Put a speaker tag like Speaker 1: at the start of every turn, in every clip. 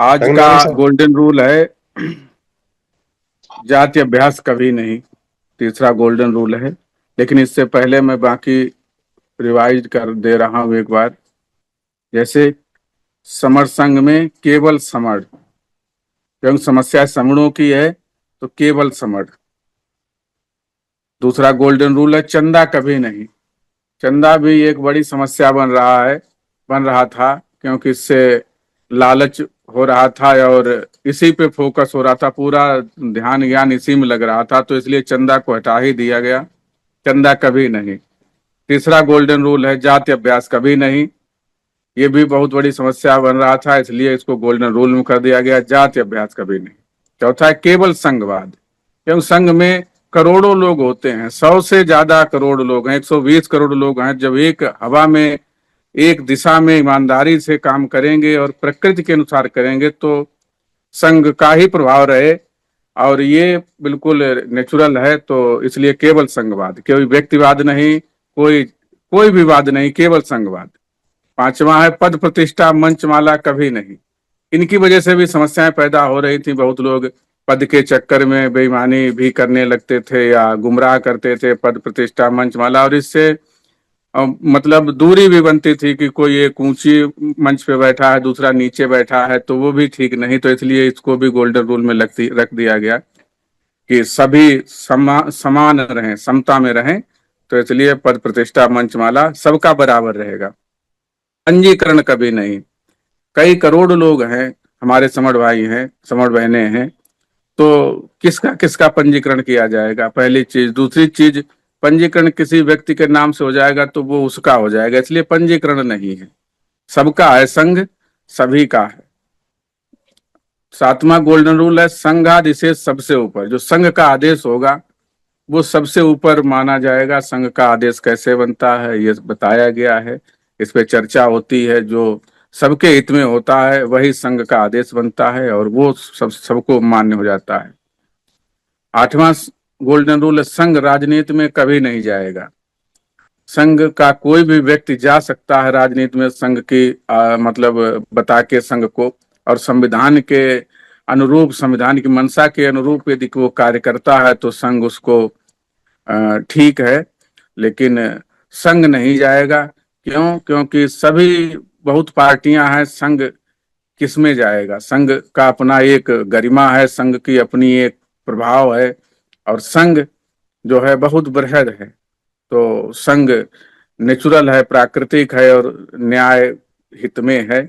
Speaker 1: आज का
Speaker 2: रंगनानी साहब।
Speaker 1: गोल्डन रूल है, जाति अभ्यास कभी नहीं। तीसरा गोल्डन रूल है। लेकिन इससे पहले मैं बाकी रिवाइज कर दे रहा हूं एक बार। जैसे समर संघ में केवल समर, क्योंकि समस्या समणों की है तो केवल समर। दूसरा गोल्डन रूल है चंदा कभी नहीं। चंदा भी एक बड़ी समस्या बन रहा था, क्योंकि इससे लालच हो रहा था और इसी पे फोकस हो रहा था, पूरा ध्यान ज्ञान इसी में लग रहा था, तो इसलिए चंदा को हटा ही दिया गया। चंदा कभी नहीं। तीसरा गोल्डन रूल है जाति अभ्यास कभी नहीं। ये भी बहुत बड़ी समस्या बन रहा था, इसलिए इसको गोल्डन रूल में कर दिया गया, जाति अभ्यास कभी नहीं। चौथा है केवल संघवाद, क्योंकि संघ में करोड़ों लोग होते हैं, 100 से ज्यादा करोड़ लोग हैं, 120 करोड़ लोग हैं। जब एक हवा में एक दिशा में ईमानदारी से काम करेंगे और प्रकृति के अनुसार करेंगे तो संघ का ही प्रभाव रहे, और ये बिल्कुल नेचुरल है। तो इसलिए केवल संघवाद, कोई व्यक्तिवाद नहीं, कोई कोई विवाद नहीं, केवल संघवाद। पांचवा है पद प्रतिष्ठा मंचमाला कभी नहीं। इनकी वजह से भी समस्याएं पैदा हो रही थी। बहुत लोग पद के चक्कर में बेईमानी भी करने लगते थे या गुमराह करते थे, पद प्रतिष्ठा मंचमाला, और इससे मतलब दूरी भी बनती थी कि कोई एक ऊंची मंच पे बैठा है, दूसरा नीचे बैठा है, तो वो भी ठीक नहीं। तो इसलिए इसको भी गोल्डन रूल में रख दिया गया कि सभी समान रहें, समता में रहें। तो इसलिए पद प्रतिष्ठा मंचमाला सबका बराबर रहेगा। पंजीकरण कभी नहीं। कई करोड़ लोग हैं, हमारे समर भाई हैं, समर बहनें हैं, तो किसका किसका पंजीकरण किया जाएगा, पहली चीज। दूसरी चीज, पंजीकरण किसी व्यक्ति के नाम से हो जाएगा तो वो उसका हो जाएगा, इसलिए पंजीकरण नहीं है। सबका है संघ, सभी का है। सातवां गोल्डन रूल है संघादिशेष सबसे ऊपर। जो संघ का आदेश होगा वो सबसे ऊपर माना जाएगा। संघ का आदेश कैसे बनता है ये बताया गया है, इस पे चर्चा होती है। जो सबके हित में होता है वही संघ का आदेश बनता है और वो सबको मान्य हो जाता है। आठवां गोल्डन रूल, संघ राजनीति में कभी नहीं जाएगा। संघ का कोई भी व्यक्ति जा सकता है राजनीति में, संघ की मतलब बता के संघ को, और संविधान के अनुरूप, संविधान की मंशा के अनुरूप यदि वो कार्य करता है तो संघ उसको ठीक है। लेकिन संघ नहीं जाएगा। क्यों? क्योंकि सभी बहुत पार्टियां हैं, संघ किसमें जाएगा? संघ का अपना एक गरिमा है, संघ की अपनी एक प्रभाव है, और संघ जो है बहुत बृहद है। तो संघ नेचुरल है, प्राकृतिक है और न्याय हित में है।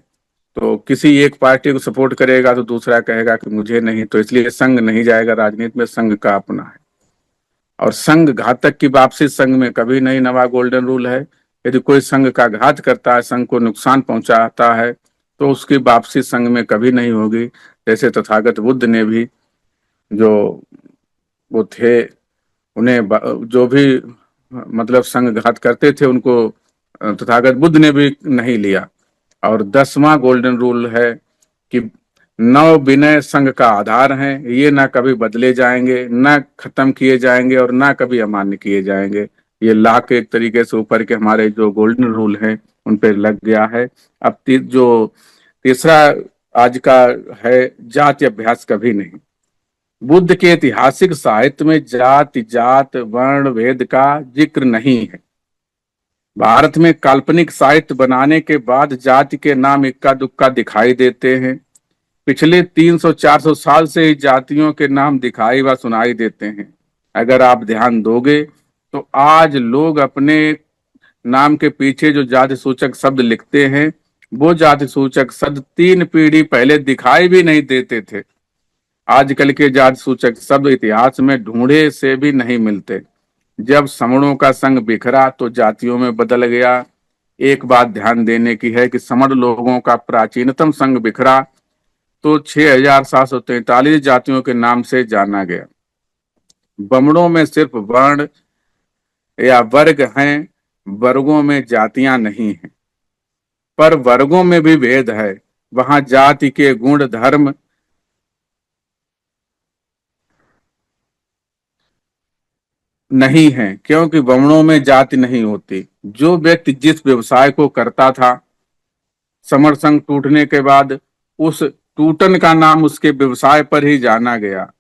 Speaker 1: तो किसी एक पार्टी को सपोर्ट करेगा तो दूसरा कहेगा कि मुझे नहीं, तो इसलिए संघ नहीं जाएगा राजनीति में, संघ का अपना है। और संघ घातक की वापसी संघ में कभी नहीं, नवा गोल्डन रूल है। यदि कोई संघ का घात करता है, संघ को नुकसान पहुंचाता है, तो उसकी वापसी संघ में कभी नहीं होगी। जैसे तथागत बुद्ध ने भी, जो वो थे, उन्हें जो भी मतलब संघ घात करते थे उनको तथागत बुद्ध ने भी नहीं लिया। और 10वां गोल्डन रूल है कि नव विनय संघ का आधार है। ये ना कभी बदले जाएंगे, ना खत्म किए जाएंगे और ना कभी अमान्य किए जाएंगे। ये ला के एक तरीके से ऊपर के हमारे जो गोल्डन रूल हैं उन पे लग गया है। अब जो तीसरा आज का है, जाति अभ्यास कभी नहीं। बुद्ध के ऐतिहासिक साहित्य में जाति, जात, वर्ण भेद का जिक्र नहीं है। भारत में काल्पनिक साहित्य बनाने के बाद जाति के नाम इक्का दुक्का दिखाई देते हैं। पिछले 300-400 साल से ही जातियों के नाम दिखाई व सुनाई देते हैं। अगर आप ध्यान दोगे तो आज लोग अपने नाम के पीछे जो जाति सूचक शब्द लिखते हैं, वो जाति सूचक शब्द 3 पीढ़ी पहले दिखाई भी नहीं देते थे। आजकल के जाति सूचक शब्द इतिहास में ढूंढे से भी नहीं मिलते। जब समणों का संघ बिखरा तो जातियों में बदल गया। एक बात ध्यान देने की है कि समण लोगों का प्राचीनतम संघ बिखरा तो 6743 जातियों के नाम से जाना गया। बमणों में सिर्फ वर्ण या वर्ग हैं, वर्गों में जातियां नहीं हैं। पर वर्गों में भी भेद है, वहां जाति के गुण धर्म नहीं है, क्योंकि वर्णों में जाति नहीं होती। जो व्यक्ति जिस व्यवसाय को करता था, समर संघ टूटने के बाद उस टूटन का नाम उसके व्यवसाय पर ही जाना गया।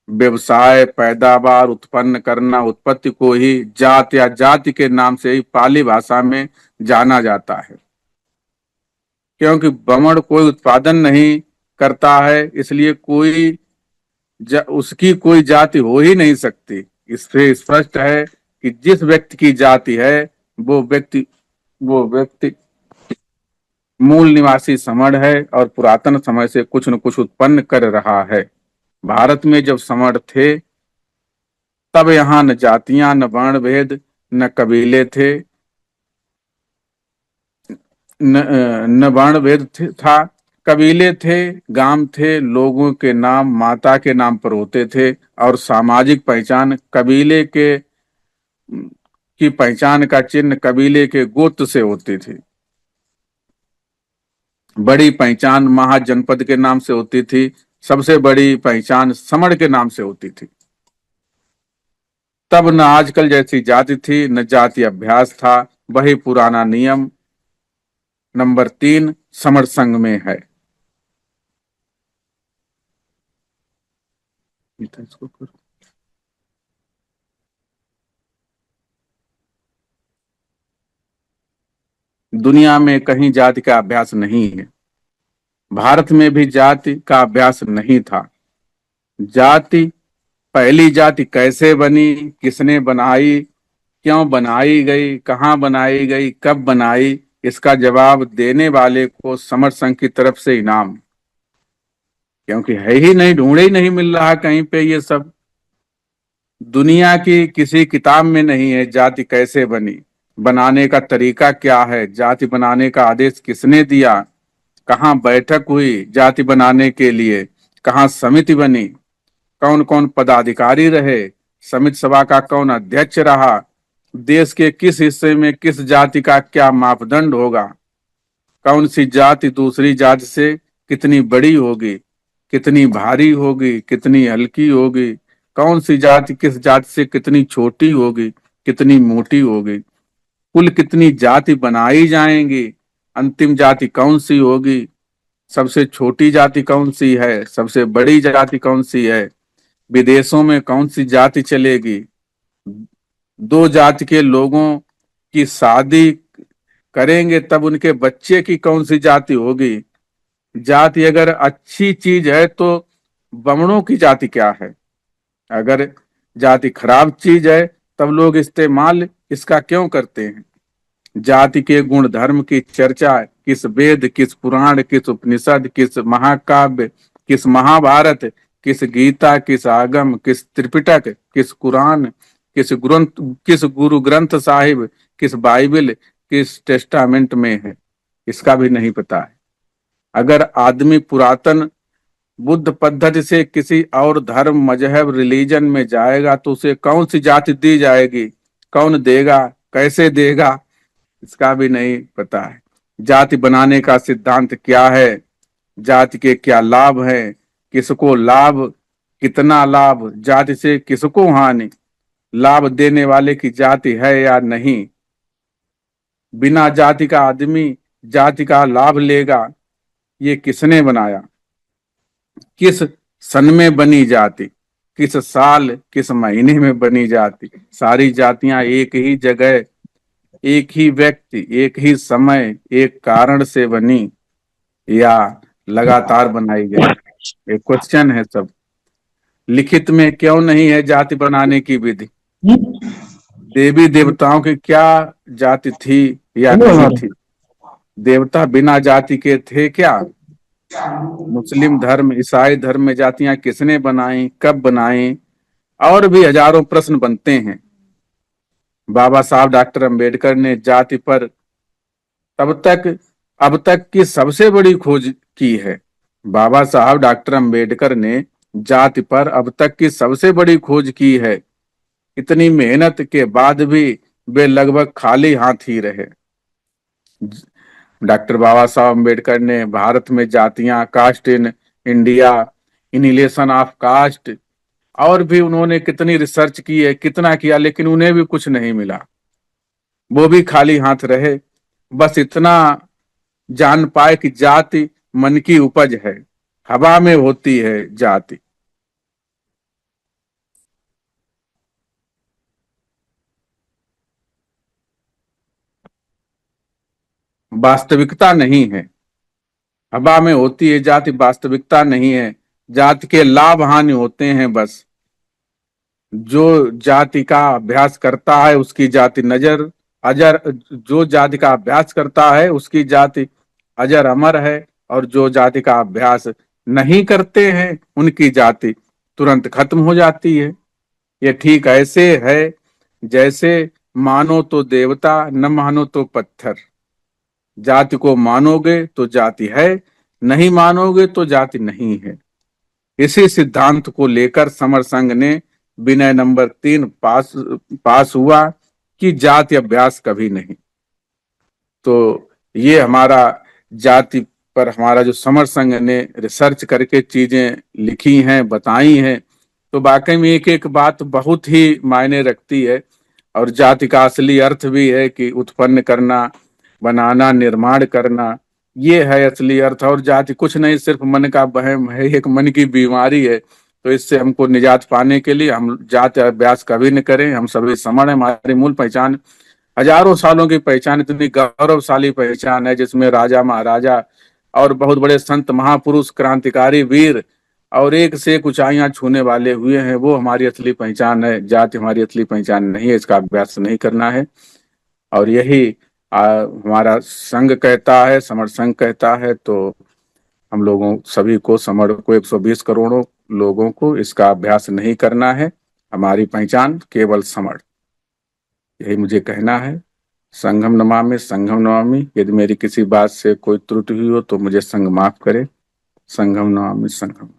Speaker 1: व्यवसाय, पैदावार, उत्पन्न करना, उत्पत्ति को ही जात या जाति के नाम से ही पाली भाषा में जाना जाता है। क्योंकि बमण कोई उत्पादन नहीं करता है, इसलिए उसकी कोई जाति हो ही नहीं सकती। इससे स्पष्ट है कि जिस व्यक्ति की जाति है वो व्यक्ति मूल निवासी समण है और पुरातन समय से कुछ न कुछ उत्पन्न कर रहा है। भारत में जब समण थे तब यहाँ न जातियां, न वर्ण भेद, न कबीले थे, न वर्ण भेद था। कबीले थे, गांव थे, लोगों के नाम माता के नाम पर होते थे और सामाजिक पहचान कबीले के की पहचान का चिन्ह कबीले के गोत्र से होती थी। बड़ी पहचान महाजनपद के नाम से होती थी, सबसे बड़ी पहचान समण के नाम से होती थी। तब न आजकल जैसी जाति थी, न जाति अभ्यास था। वही पुराना नियम नंबर 3 समण संघ में है। दुनिया में कहीं जाति का अभ्यास नहीं है। भारत में भी जाति का अभ्यास नहीं था। जाति, पहली जाति कैसे बनी, किसने बनाई, क्यों बनाई गई, कहाँ बनाई गई, कब बनाई, इसका जवाब देने वाले को समर संघ की तरफ से इनाम। क्योंकि है ही नहीं, ढूंढे ही नहीं मिल रहा कहीं पे ये सब। दुनिया की किसी किताब में नहीं है जाति कैसे बनी, बनाने का तरीका क्या है, जाति बनाने का आदेश किसने दिया, कहाँ बैठक हुई जाति बनाने के लिए, कहाँ समिति बनी, कौन कौन पदाधिकारी रहे, समिति सभा का कौन अध्यक्ष रहा, देश के किस हिस्से में किस जाति का क्या मापदंड होगा, कौन सी जाति दूसरी जाति से कितनी बड़ी होगी, कितनी भारी होगी, कितनी हल्की होगी, कौन सी जाति किस जाति से कितनी छोटी होगी, कितनी मोटी होगी, कुल कितनी जाति बनाई जाएंगी, अंतिम जाति कौन सी होगी, सबसे छोटी जाति कौन सी है, सबसे बड़ी जाति कौन सी है, विदेशों में कौन सी जाति चलेगी, दो जाति के लोगों की शादी करेंगे तब उनके बच्चे की कौन सी जाति होगी। जाति अगर अच्छी चीज है तो बमणों की जाति क्या है, अगर जाति खराब चीज है तब लोग इस्तेमाल इसका क्यों करते हैं। जाति के गुण धर्म की चर्चा किस वेद, किस पुराण, किस उपनिषद, किस महाकाव्य, किस महाभारत, किस गीता, किस आगम, किस त्रिपिटक, किस कुरान, किस गुरु ग्रंथ साहिब, किस बाइबल, किस टेस्टामेंट में है, इसका भी नहीं पता है। अगर आदमी पुरातन बुद्ध पद्धति से किसी और धर्म, मजहब, रिलीजन में जाएगा तो उसे कौन सी जाति दी जाएगी, कौन देगा, कैसे देगा, इसका भी नहीं पता है। जाति बनाने का सिद्धांत क्या है, जाति के क्या लाभ हैं, किसको लाभ, कितना लाभ, जाति से किसको हानि, लाभ देने वाले की जाति है या नहीं, बिना जाति का आदमी जाति का लाभ लेगा, ये किसने बनाया, किस सन में बनी जाति, किस साल किस महीने में बनी जाति। सारी जातियां एक ही जगह, एक ही व्यक्ति, एक ही समय, एक कारण से बनी या लगातार बनाई गई, एक क्वेश्चन है सब। लिखित में क्यों नहीं है जाति बनाने की विधि। देवी देवताओं की क्या जाति थी या नहीं थी, देवता बिना जाति के थे क्या। मुस्लिम धर्म, ईसाई धर्म में जातियां किसने बनाई, कब बनाई, और भी हजारों प्रश्न बनते हैं। बाबा साहब डॉक्टर अंबेडकर ने जाति पर अब तक की सबसे बड़ी खोज की है। बाबा साहब डॉक्टर अंबेडकर ने जाति पर अब तक की सबसे बड़ी खोज की है। इतनी मेहनत के बाद भी वे लगभग खाली हाथ ही रहे। डॉक्टर बाबा साहब अंबेडकर ने भारत में जातियां, caste in India, annihilation of caste, और भी उन्होंने कितनी रिसर्च की है, कितना किया, लेकिन उन्हें भी कुछ नहीं मिला। वो भी खाली हाथ रहे। बस इतना जान पाए कि जाति मन की उपज है। हवा में होती है जाति। वास्तविकता नहीं है। हवा में होती है जाति, वास्तविकता नहीं है। जाति के लाभ हानि होते हैं बस। जो जाति का अभ्यास करता है उसकी जाति नजर अजर, जो जाति का अभ्यास करता है उसकी जाति अजर अमर है, और जो जाति का अभ्यास नहीं करते हैं उनकी जाति तुरंत खत्म हो जाती है। ये ठीक ऐसे है जैसे मानो तो देवता, न मानो तो पत्थर। जाति को मानोगे तो जाति है, नहीं मानोगे तो जाति नहीं है। इसी सिद्धांत को लेकर समर संघ ने विनय नंबर 3 पास हुआ कि जाति अभ्यास कभी नहीं। तो ये हमारा जाति पर हमारा जो समर संघ ने रिसर्च करके चीजें लिखी हैं, बताई हैं, तो वाकई में एक एक बात बहुत ही मायने रखती है। और जाति का असली अर्थ भी है कि उत्पन्न करना, बनाना, निर्माण करना, ये है असली अर्थ। और जाति कुछ नहीं, सिर्फ मन का वहम है, एक मन की बीमारी है। तो इससे हमको निजात पाने के लिए हम जाति अभ्यास कभी न करें। हम सभी समान है। हमारी मूल पहचान, हजारों सालों की पहचान, इतनी गौरवशाली पहचान है जिसमें राजा महाराजा और बहुत बड़े संत महापुरुष, क्रांतिकारी वीर और एक से एक ऊंचाइयां छूने वाले हुए हैं। वो हमारी असली पहचान है। जाति हमारी असली पहचान नहीं है, इसका अभ्यास नहीं करना है। और यही हमारा संघ कहता है, समर संघ कहता है। तो हम लोगों सभी को, समर को, 120 करोड़ों लोगों को इसका अभ्यास नहीं करना है। हमारी पहचान केवल समर, यही मुझे कहना है। संघम नमामि, संघम नमामि। यदि मेरी किसी बात से कोई त्रुटि हुई हो तो मुझे संघ माफ करे। संघम नमामि, संघम।